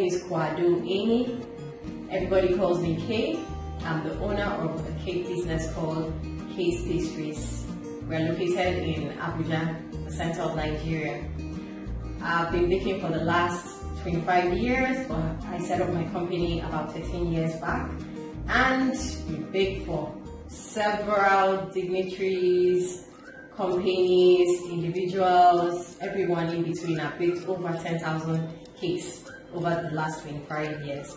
name is Kwado Amy. Everybody calls me Kay. I'm the owner of a cake business called Kay's Pastries. We're located in Abuja, the center of Nigeria. I've been baking for the last 25 years, but I set up my company about 13 years back, and we bake for several dignitaries, companies, individuals, everyone in between. I've baked over 10,000 cakes over the last 25 years.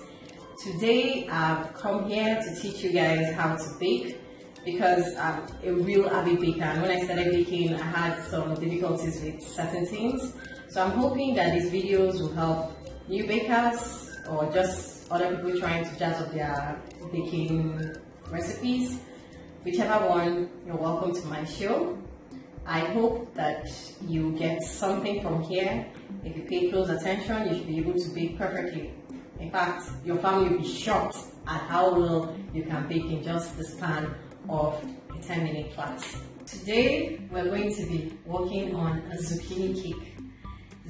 Today I've come here to teach you guys how to bake, because I'm a real avid baker, and when I started baking I had some difficulties with certain things. So I'm hoping that these videos will help new bakers or just other people trying to jazz up their baking recipes. Whichever one, you're welcome to my show. I hope that you get something from here. If you pay close attention, you should be able to bake perfectly. In fact, your family will be shocked at how well you can bake in just the span of a 10-minute class. Today, we're going to be working on a zucchini cake.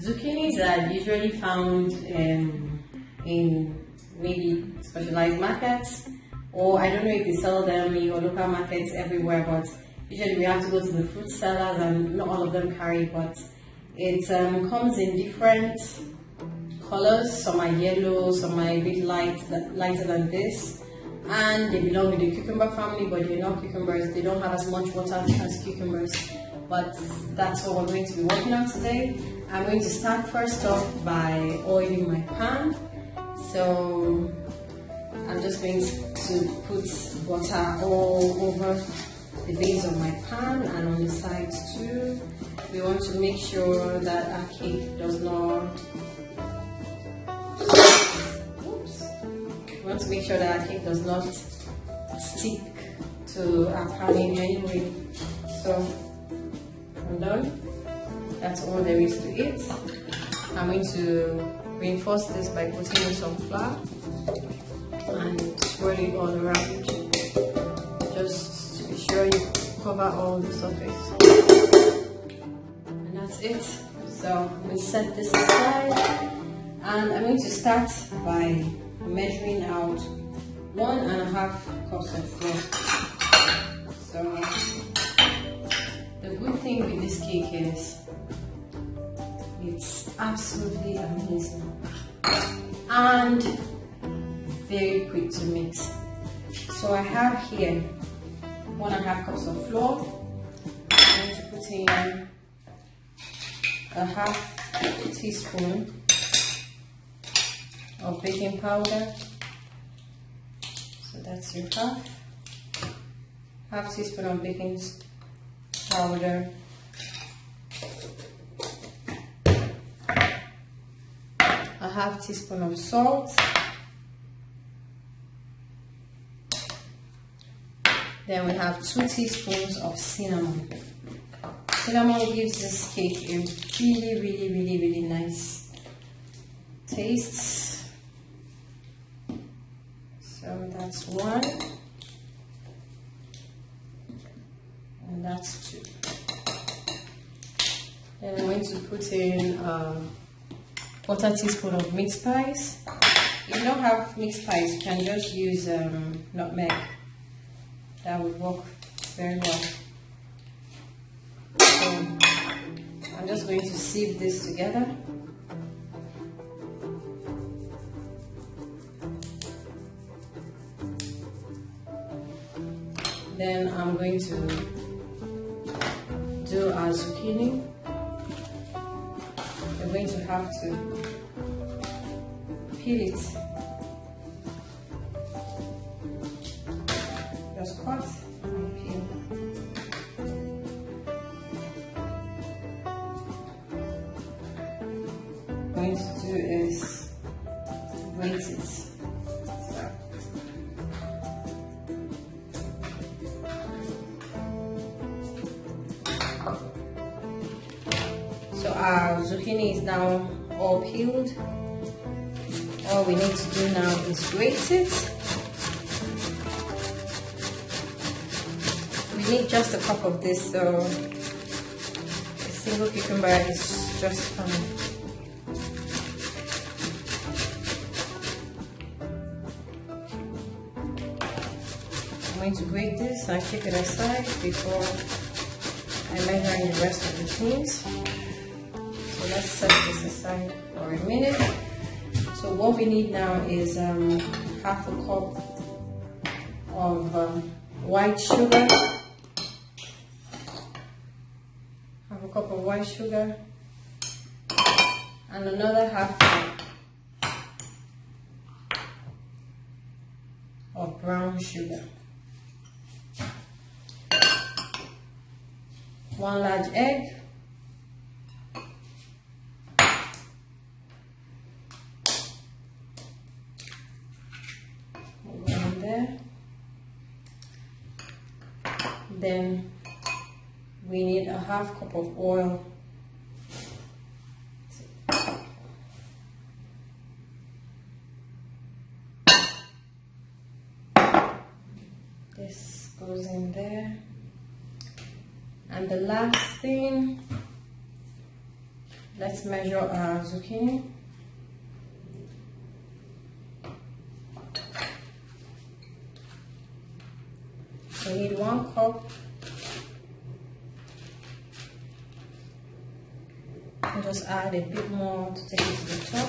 Zucchinis are usually found in maybe specialized markets, or I don't know if they sell them in your local markets everywhere, but usually we have to go to the fruit sellers, and not all of them carry, but it comes in different colors. Some are yellow, some are a bit lighter than this, and they belong to the cucumber family, but they're not cucumbers. They don't have as much water as cucumbers, but that's what we're going to be working on today. I'm going to start first off by oiling my pan. So I'm just going to put butter all over the base of my pan and on the sides too. We want to make sure that our cake does not stick to our pan in any way. So I'm done. That's all there is to it. I'm going to reinforce this by putting in some flour and swirl it all around, just to be sure you cover all the surface. And that's it. So I'm going to set this aside, and I'm going to start by measuring out 1.5 cups of flour. So the good thing with this cake is it's absolutely amazing and very quick to mix. So I have here 1.5 cups of flour. I'm going to put in a 1/2 teaspoon of baking powder. So that's your 1/2 teaspoon of baking powder. 1/2 teaspoon of salt. Then we have 2 teaspoons of cinnamon. Cinnamon gives this cake a really nice taste. So that's 1, and that's 2. Then I'm going to put in 1/4 teaspoon of mixed spice. If you don't have mixed spice, you can just use nutmeg. That would work very well. So I'm just going to sieve this together. Then I'm going to do our zucchini. We're going to have to peel it. Just cut and peel. What I'm going to do is grate it. So our zucchini is now all peeled. All we need to do now is grate it. We need just a cup of this, so a single cucumber is just fine. going to grate this and keep it aside before I measure in the rest of the things. So let's set this aside for a minute. So what we need now is half a cup of white sugar. Half a cup of white sugar. And another half cup of brown sugar. 1 large egg. We'll go in there. Then we need a half cup of oil. This goes in there. And the last thing, let's measure our zucchini. We need 1 cup. And just add a bit more to take it to the top.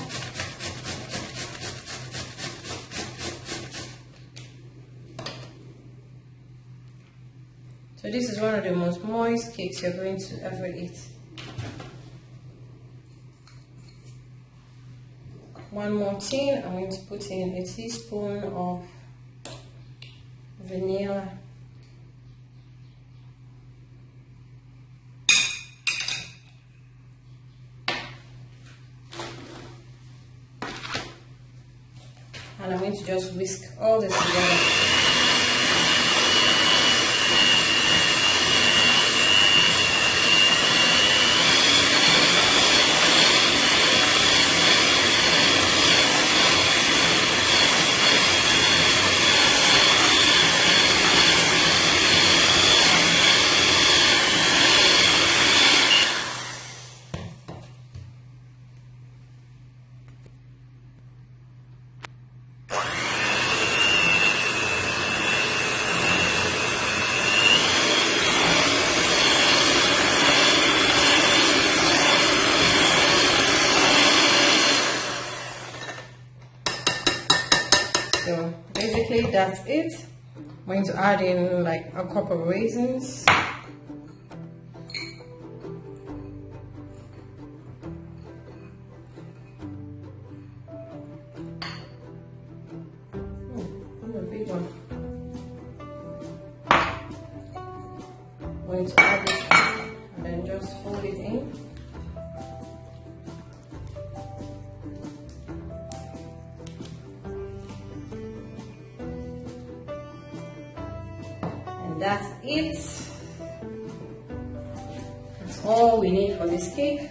So this is one of the most moist cakes you're going to ever eat. 1 more tin, I'm going to put in a teaspoon of vanilla. And I'm going to just whisk all this together. So basically that's it. I'm going to add in like a cup of raisins. A big one. I'm going to add it and then just fold it in. That's it. That's all we need for this cake.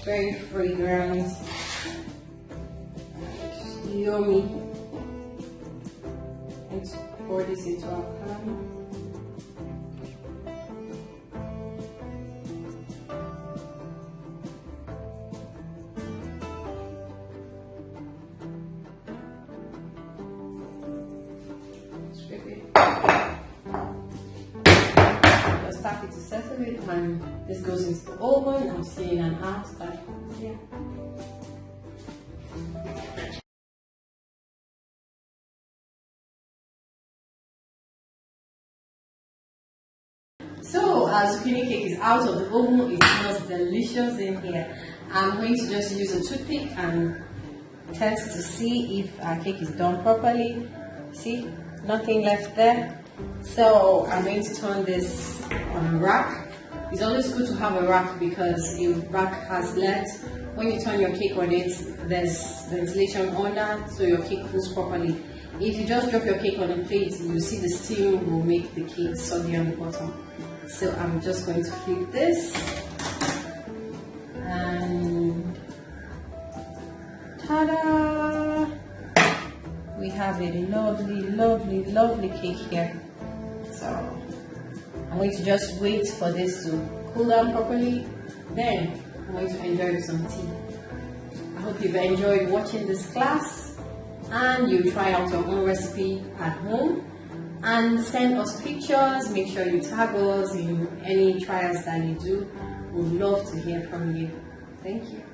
Very fragrant and yummy. Let's pour this into our pan. Tap it to settle it, and this goes into the oven. I'm seeing an hour start here. So our zucchini cake is out of the oven. It smells delicious in here. I'm going to just use a toothpick and test to see if our cake is done properly. See, nothing left there. So I'm going to turn this on a rack. It's always good to have a rack because a rack has legs. When you turn your cake on it, there's ventilation under so your cake cools properly. If you just drop your cake on a plate, you see the steam will make the cake soggy on the bottom. So I'm just going to flip this and ta-da! We have a lovely, lovely, lovely cake here. So I'm going to just wait for this to cool down properly. Then I'm going to enjoy some tea. I hope you've enjoyed watching this class and you try out your own recipe at home. and send us pictures. Make sure you tag us in any trials that you do. We'd love to hear from you. Thank you.